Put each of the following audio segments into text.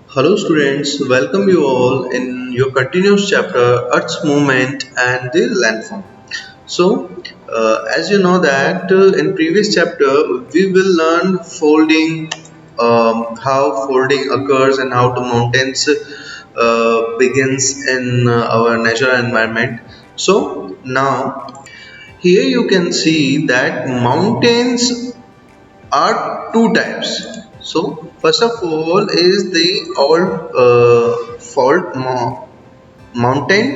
Hello students, welcome you all in your continuous chapter Earth's movement and the landform. As you know that in previous chapter we will learn folding, how folding occurs and how the mountains begins in our natural environment. So now here you can see that mountains are two types. So first of all is the mountain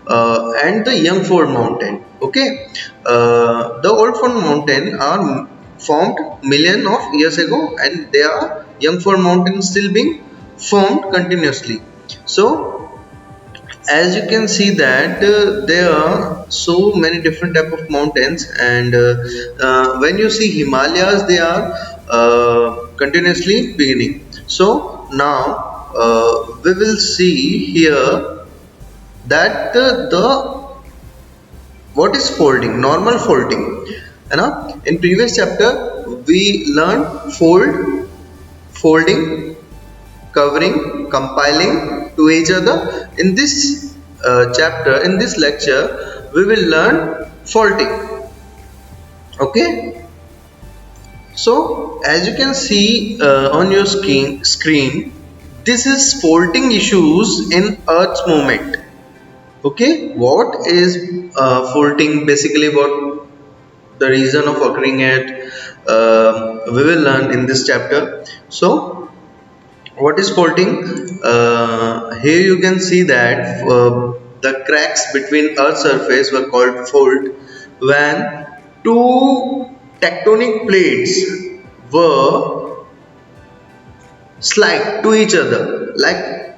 and the young fold mountain. Okay, the old fold mountain are formed million of years ago, and they are young fold mountains still being formed continuously. So as you can see that there are so many different type of mountains, and when you see Himalayas, they are continuously beginning. So now we will see here that the what is folding, normal folding, you know. In previous chapter we learned folding, covering, compiling to each other. In this chapter, in this lecture, we will learn faulting. Okay. So as you can see on your screen, this is faulting issues in Earth's movement. Okay, what is faulting? Basically, what the reason of occurring it, we will learn in this chapter. So what is faulting? Here you can see that the cracks between Earth's surface were called fault when two tectonic plates were slide to each other, like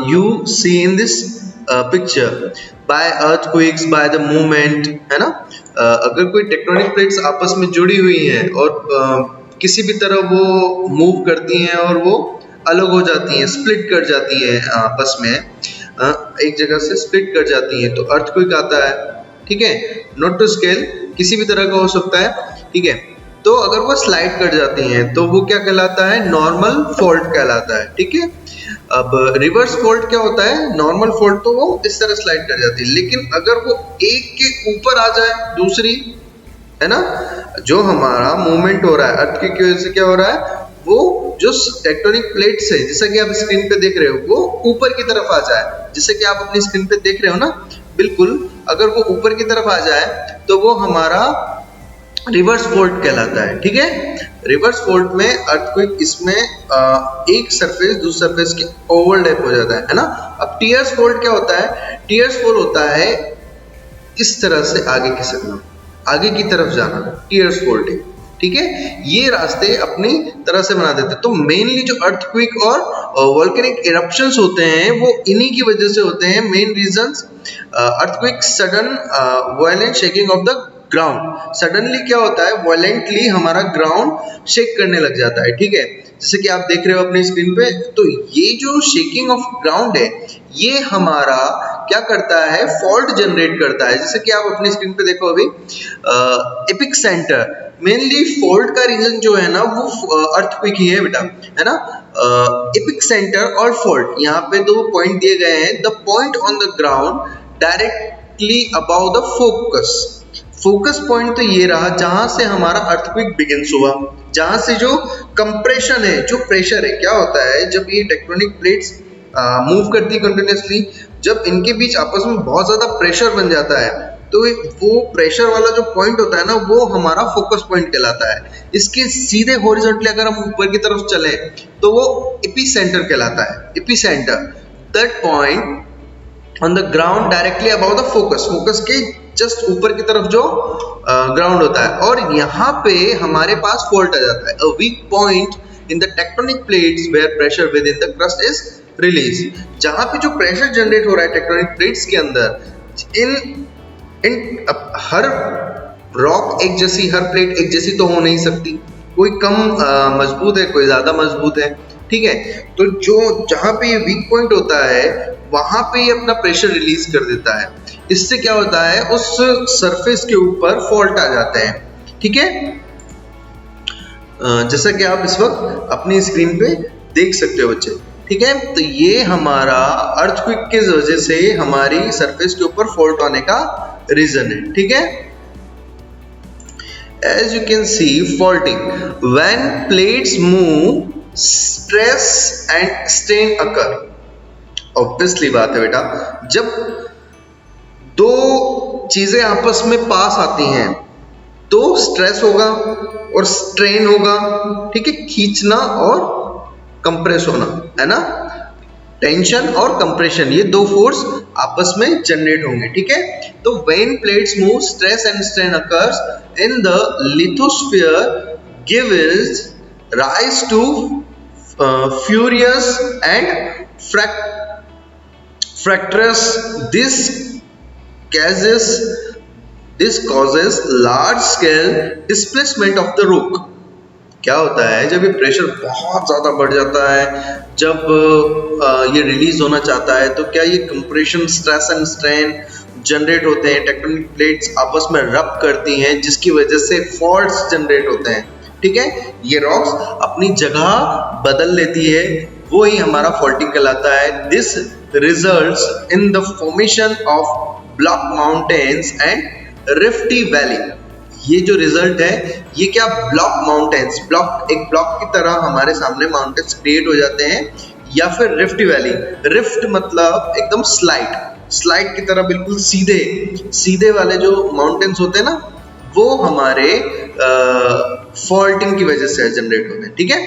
you see in this picture, by earthquakes, by the movement, है ना. अगर कोई tectonic plates आपस में जुड़ी हुई हैं और किसी भी तरह वो मूव करती हैं और वो अलग हो जाती हैं, स्प्लिट कर जाती हैं आपस में, एक जगह से स्प्लिट कर जाती हैं, तो अर्थक्वेक आता है. ठीक है, नॉट टू स्केल, किसी भी तरह का हो सकता है. ठीक है, तो अगर वो स्लाइड कर जाती हैं तो वो क्या कहलाता है? नॉर्मल फॉल्ट कहलाता है. ठीक है, अब रिवर्स फॉल्ट क्या होता है? नॉर्मल फॉल्ट तो वो इस तरह स्लाइड कर जाती है, लेकिन अगर वो एक के ऊपर आ जाए दूसरी, है ना, जो हमारा मूवमेंट हो रहा है अर्थ की वजह से क्या हो रहा है, वो जो टेक्टोनिक प्लेट्स है, जैसा कि आप स्क्रीन पे देख रहे हो, वो ऊपर की तरफ आ जाए, जैसे कि आप अपनी स्क्रीन पे देख रहे हो ना, बिल्कुल, अगर वो ऊपर की तरफ आ जाए तो वो हमारा रिवर्स फोल्ट कहलाता है. ठीक है, रिवर्स फोल्ट में अर्थक्वेक, इसमें एक सरफेस दूसरे सरफेस के ओवरलैप हो जाता है ना. अब टीयर्स फोल्ट क्या होता है? टीयर्स फोल्ट होता है इस तरह से आगे खिसकना, आगे की तरफ जाना, टीयर्स फोल्टिंग. ठीक है, ये रास्ते अपनी तरह से बना देते हैं. तो मेनली जो अर्थक्वेक और वोल्केनिक इरप्शंस होते हैं वो इन्हीं की वजह से होते हैं. Main reasons, earthquake, sudden violent shaking of the ground. Suddenly क्या होता है? वायलेंटली हमारा ग्राउंड शेक करने लग जाता है. ठीक है, जैसे कि आप देख रहे हो अपनी स्क्रीन पे, तो ये जो शेकिंग ऑफ ग्राउंड है, ये हमारा क्या करता है? फॉल्ट जनरेट करता है. जैसे कि आप अपनी स्क्रीन पे देखो अभी, एपिक सेंटर, मेनली फॉल्ट का रीजन जो है ना वो अर्थक्वेक ही है बेटा, है ना. एपिक सेंटर और फॉल्ट, यहाँ पे दो पॉइंट दिए गए हैं. The point on the ground directly about the focus. Focus point तो ये रहा जहां से हमारा अर्थक्वेक बिगिंस हुआ, जहां से जो कंप्रेशन है, जो प्रेशर है, क्या होता है जब ये टेक्टोनिक प्लेट्स मूव करती है कंटिन्यूसली, जब इनके बीच आपस में बहुत ज्यादा प्रेशर बन जाता है, तो वो प्रेशर वाला जो पॉइंट होता है ना, वो हमारा फोकस पॉइंट कहलाता है. इसके सीधे हॉरिजॉन्टली अगर हम ऊपर की तरफ चले तो वो एपिसेंटर कहलाता है. Epicentre, that point on the ground directly about the focus, focus के जस्ट ऊपर की तरफ जो ग्राउंड होता है, और यहाँ पे हमारे पास फॉल्ट आ जाता है. A weak point in the tectonic plates where pressure within the crust is release. जहाँ पे जो प्रेशर जनरेट हो रहा है टेक्टोनिक प्लेट्स के अंदर, इन हर रॉक एक जैसी, हर प्लेट एक जैसी तो हो नहीं सकती, कोई कम मजबूत है, कोई ज्यादा मजबूत है. ठीक है, तो जो जहाँ पे ये वीक पॉइंट होता है वहां पे ये अपना प्रेशर रिलीज कर देता है. इससे क्या होता है? उस सरफेस के ऊपर फॉल्ट आ जाते हैं. ठीक है, जैसा कि आप इस वक्त अपनी स्क्रीन पे देख सकते हो बच्चे. ठीक है। तो ये हमारा अर्थक्वेक की वजह से हमारी सरफेस के ऊपर फॉल्ट होने का रीजन है, ठीक है। As you can see, faulting when plates move, stress and strain occur. Obviously बात है बेटा, जब दो चीजें आपस में पास आती हैं तो स्ट्रेस होगा और स्ट्रेन होगा, ठीक है। खींचना और कंप्रेस होना, है ना। टेंशन और कंप्रेशन, ये दो फोर्स आपस में जनरेट होंगे, ठीक है। तो when plates move, stress and strain occurs in the lithosphere gives rise to furious and fractures. This causes large scale displacement of the rock. क्या होता है जब ये प्रेशर बहुत ज़्यादा बढ़ जाता है, जब ये रिलीज होना चाहता है, तो क्या ये compression, stress and strain generate होते हैं, टेक्टोनिक प्लेट्स आपस में रब करती हैं, जिसकी वजह से फॉल्ट्स जनरेट होते हैं, ठीक है। ये रॉक्स अपनी जगह बदल लेती है, वो ही हमारा फॉल्टिंग कहलाता है। This results in the formation of block mountains and rift valley. ये जो रिजल्ट है, ये क्या, ब्लॉक माउंटेन्स, एक ब्लॉक की तरह हमारे सामने माउंटेन्स क्रिएट हो जाते हैं, या फिर रिफ्ट वैली। रिफ्ट मतलब एकदम स्लाइड की तरह, बिल्कुल सीधे वाले जो माउंटेन्स होते हैं ना, वो हमारे फॉल्टिंग की वजह से जनरेट होते हैं, ठीक है।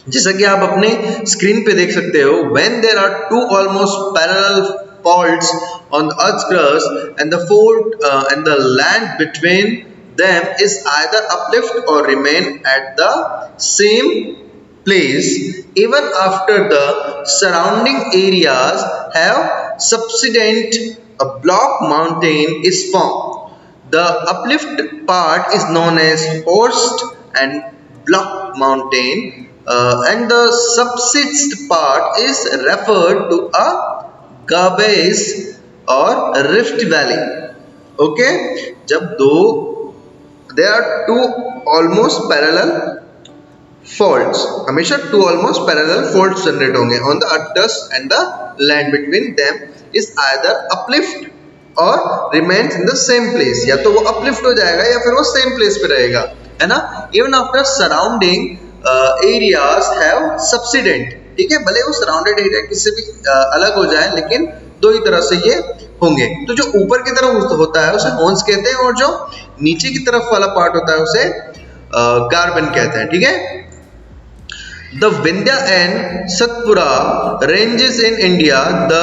जैसा कि आप अपने स्क्रीन पे देख सकते हो, when there are two almost parallel faults on the Earth's crust and the fault and the land between them is either uplift or remain at the same place even after the surrounding areas have subsided, a block mountain is formed. The uplift part is known as horst and block mountain, and the subsided part is referred to a gabes or rift valley. Okay, जब there are two almost parallel faults, हमेशा two almost parallel faults generate होंगे on the earth crust, and the land between them is either uplift or remains in the same place. या तो वो uplift हो जाएगा या फिर वो same place पे रहेगा, है ना। Even after surrounding areas have subsided, ठीक है। भले वो सराउंडेड एरिया किसी भी अलग हो जाए, लेकिन दो ही तरह से ये होंगे। तो जो ऊपर की तरफ होता है उसे हॉर्न्स कहते हैं, और जो नीचे की तरफ वाला पार्ट होता है उसे गार्बन कहते हैं, ठीक है। The Vindhya and Satpura ranges in India, the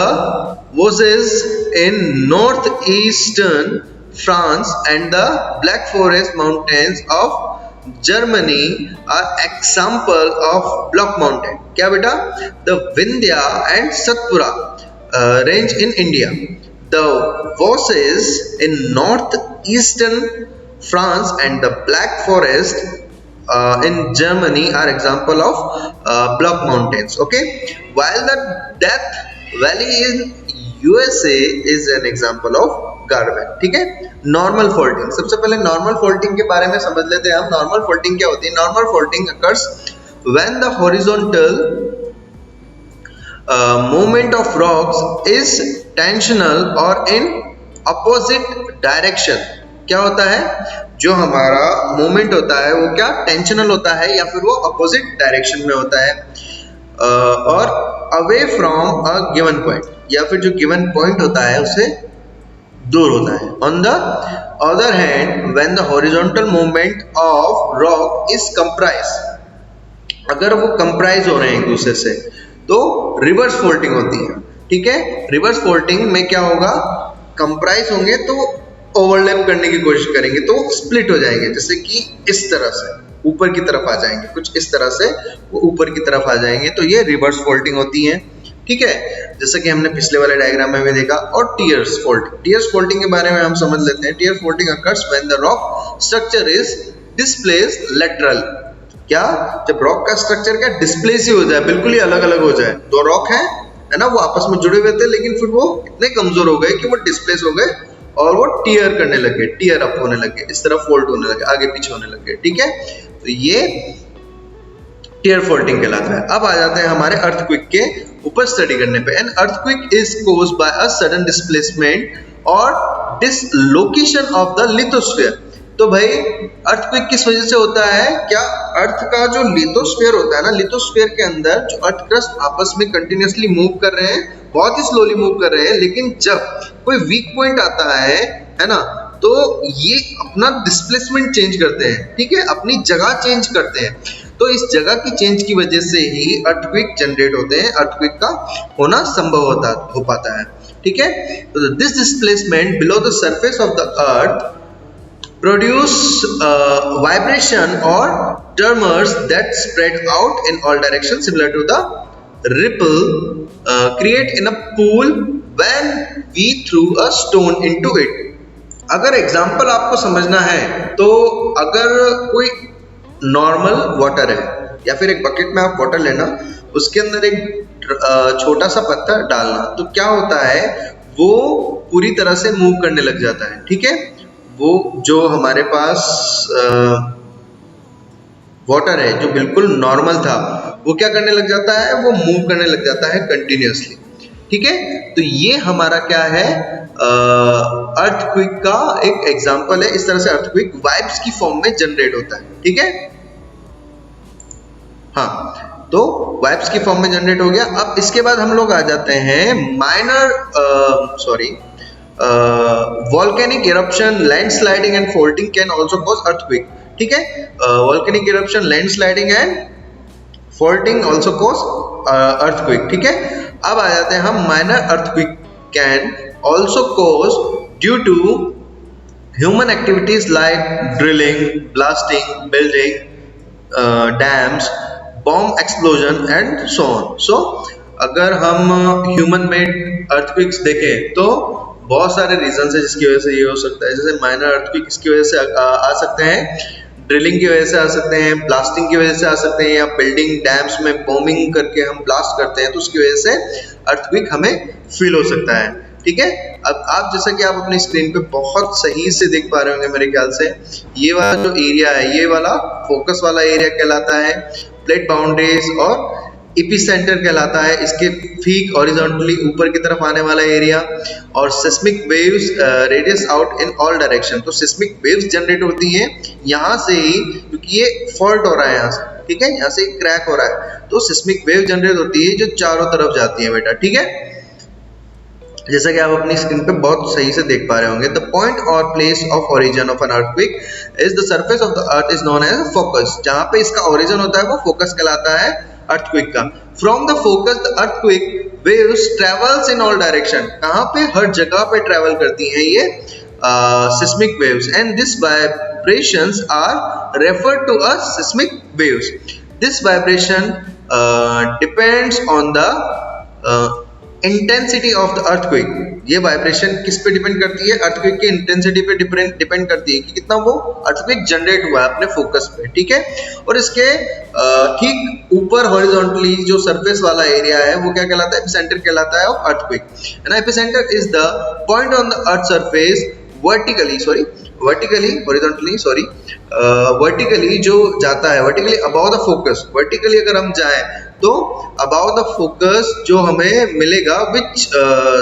Vosges in northeastern France, and the Black Forest Mountains of Germany are example of block mountain. क्या बेटा? The Vindhya and Satpura range in India. The Vosges in northeastern France and the Black Forest in Germany are example of block mountains. Okay, while the Death Valley in USA is an example of गार्बन, ठीक है। Normal folding, सबसे पहले normal folding के बारे में समझ लेते हैं हम। नॉर्मल फोल्डिंग क्या होती है? Normal folding occurs when the horizontal movement of rocks is tensional और इन अपोजिट डायरेक्शन। क्या होता है? जो हमारा मूवमेंट होता है वो क्या टेंशनल होता है या फिर वो अपोजिट डायरेक्शन में होता है, और away from a given point, या फिर जो गिवन पॉइंट होता है उससे दूर होता है। On the other hand when the horizontal movement of rock is comprise, अगर वो कंप्राइज हो रहे हैं एक दूसरे से तो रिवर्स फोल्डिंग होती है, ठीक है। रिवर्स फोल्डिंग में क्या होगा? कंप्राइज होंगे तो ओवरलैप करने की कोशिश करेंगे तो स्प्लिट हो जाएंगे, जैसे कि इस तरह से ऊपर की तरफ आ जाएंगे, कुछ इस तरह से वो ऊपर की तरफ आ जाएंगे, तो ये रिवर्स फोल्डिंग होती है, ठीक है। जैसे कि हमने पिछले वाले डायग्राम में भी देखा। और टियर्स फोल्डिंग के बारे में हम समझ लेते हैं। Tear folding occurs when the rock structure is displaced lateral. क्या? जब रॉक का स्ट्रक्चर क्या डिस्प्लेस ही हो जाए, बिल्कुल ही अलग अलग हो जाए। दो रॉक है ना, वो आपस में जुड़े हुए थे, लेकिन फिर वो इतने कमजोर हो गए कि वो डिस्प्लेस हो गए और वो टियर करने लगे, टियर अप होने लगे, इस तरह फोल्ड होने लगे, आगे पीछे होने लगे, ठीक है। तो ये टीयर फॉल्टिंग कहलाता है। अब आ जाते हैं हमारे अर्थक्वेक के ऊपर स्टडी करने पे। N earthquake is caused by a sudden displacement और डिसलोकेशन ऑफ द लिथोस्फीयर। तो भाई अर्थक्वेक किस वजह से होता है? क्या अर्थ का जो लिथोस्फीयर होता है ना, लिथोस्फीयर के अंदर जो अर्थ क्रस्ट आपस में कंटिन्यूअसली मूव कर रहे हैं, बहुत ही स्लोली मूव कर रहे हैं, लेकिन जब कोई वीक पॉइंट आता है ना, तो ये अपना डिस्प्लेसमेंट चेंज करते हैं, ठीक है, अपनी जगह चेंज करते हैं। तो इस जगह की चेंज की वजह से ही अर्थक्वेक जनरेट होते हैं, अर्थक्वेक का होना संभव हो पाता है, ठीक है। तो this displacement below the surface of the earth produce vibration or tremors that spread out in all directions similar to the ripple create in a pool when we threw a stone into it। अगर example आपको समझना है तो अगर कोई normal water है या फिर एक बकेट में आप वाटर लेना, उसके अंदर एक छोटा सा पत्थर डालना, तो क्या होता है, वो पूरी तरह से मूव करने लग जाता है, ठीक है। वो जो हमारे पास वाटर है जो बिल्कुल नॉर्मल था, वो क्या करने लग जाता है, वो मूव करने लग जाता है कंटिन्यूअसली, ठीक है। तो ये हमारा क्या है, अर्थक्वेक का एक एग्जांपल है। इस तरह से अर्थक्वेक वाइब्स की फॉर्म में जनरेट होता है, ठीक है। हाँ, तो वाइब्स की फॉर्म में जनरेट हो गया। अब इसके बाद हम लोग आ जाते हैं volcanic eruption, landsliding and faulting can also cause earthquake, ठीक है। volcanic eruption, landsliding and faulting also cause earthquake, ठीक है। अब आ जाते हैं हम minor earthquake can also cause due to human activities like drilling, blasting, building dams, bomb explosion and so on। so अगर हम ह्यूमन मेड अर्थक्वेक्स देखें तो बहुत सारे रीजन है जिसकी वजह से ये हो सकता है। जैसे माइनर अर्थक्वेक इसकी वजह से आ सकते हैं, ड्रिलिंग की वजह से आ सकते हैं, ब्लास्टिंग की वजह से आ सकते हैं, या बिल्डिंग डैम्स में बॉम्बिंग करके हम ब्लास्ट करते हैं तो उसकी वजह से अर्थक्वेक हमें फील हो सकता है, ठीक है। अब आप जैसा कि आप अपनी स्क्रीन पे बहुत सही से देख पा रहे होंगे मेरे ख्याल से, ये वाला जो एरिया है, ये वाला फोकस वाला एरिया कहलाता है प्लेट बाउंड्रीज और एपिसेंटर कहलाता है इसके ठीक हॉरिजॉन्टली ऊपर की तरफ आने वाला एरिया। और seismic waves radius out in all direction, तो सिस्मिक वेव्स जनरेट होती हैं यहाँ से ही, क्योंकि ये फॉल्ट हो रहा है यहाँ से, ठीक है, यहाँ से क्रैक हो रहा है, तो सिस्मिक वेव जनरेट होती है जो चारों तरफ जाती है बेटा, ठीक है। जैसा कि आप अपनी स्क्रीन पे बहुत सही से देख पा रहे होंगे। द पॉइंट और place of origin of an earthquake is the surface of the earth is known as focus. जहाँ पे इसका ओरिजिन होता है वो फोकस कहलाता है अर्थक्वेक का। From the focus the earthquake waves travels in all direction, कहाँ पे, हर जगह पे ट्रेवल करती हैं ये seismic waves, and this vibrations are referred to as seismic waves. This vibration depends on the intensity of the earthquake. ये vibration किस पे डिपेंड करती है, अर्थक्वेक की इंटेंसिटी पे डिपेंड करती है कि कितना वो अर्थक्वेक जनरेट हुआ है अपने फोकस पे, ठीक है। और इसके ठीक ऊपर हॉरिजॉन्टली जो सरफेस वाला एरिया है वो क्या कहलाता है, एपिसेंटर कहलाता है of earthquake. And epicentre is the point on the earth surface vertically जो जाता है, vertically above the focus, vertically अगर हम जाएं तो अबाव द फोकस जो हमें मिलेगा विच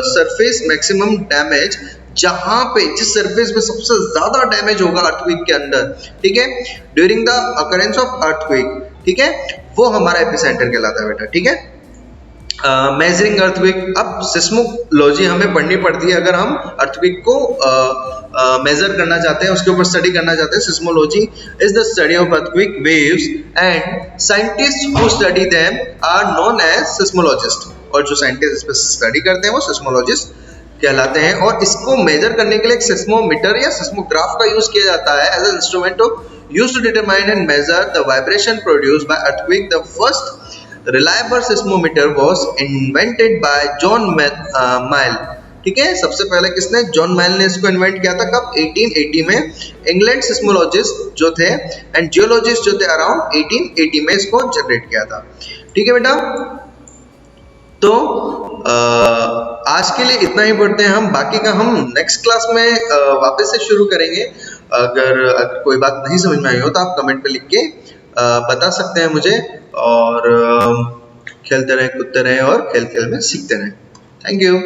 सरफेस मैक्सिमम डैमेज, जहां पे जिस सरफेस में सबसे ज्यादा डैमेज होगा अर्थक्वेक के अंदर, ठीक है, during the occurrence of earthquake, ठीक है, वो हमारा एपिसेंटर कहलाता है बेटा, ठीक है। मेजरिंग अर्थक्वेक, अब सिस्मोलॉजी हमें पढ़नी पड़ती है अगर हम अर्थक्वेक को मेजर करना चाहते हैं, उसके ऊपर स्टडी करना चाहते हैं। Seismology is the study of earthquake waves and scientist who study them are known as seismologist, और जो साइंटिस्ट इस पे स्टडी करते हैं वो सिस्मोलॉजिस्ट कहलाते हैं। और इसको मेजर करने के लिए एक सिस्मोमीटर या सिस्मोग्राफ का यूज किया जाता है as an instrument used to determine and measure the vibration produced by earthquake. The first reliable seismometer was invented by John Mayall, ठीक है। सबसे पहले किसने, जॉन माइल ने इसको इन्वेंट किया था, कब, 1880 में। इंग्लैंड सिस्मोलॉजिस्ट जो थे एंड जियोलॉजिस्ट जो थे अराउंड 1880 में इसको जनरेट किया था, ठीक है बेटा। तो आज के लिए इतना ही पढ़ते हैं हम, बाकी का हम नेक्स्ट क्लास में वापस से शुरू करेंगे। अगर कोई बात नहीं समझ में आई हो तो आप कमेंट पे लिख के बता सकते हैं मुझे। और खेलते रहें, कूदते रहें और खेल खेल में सीखते रहें। Thank you.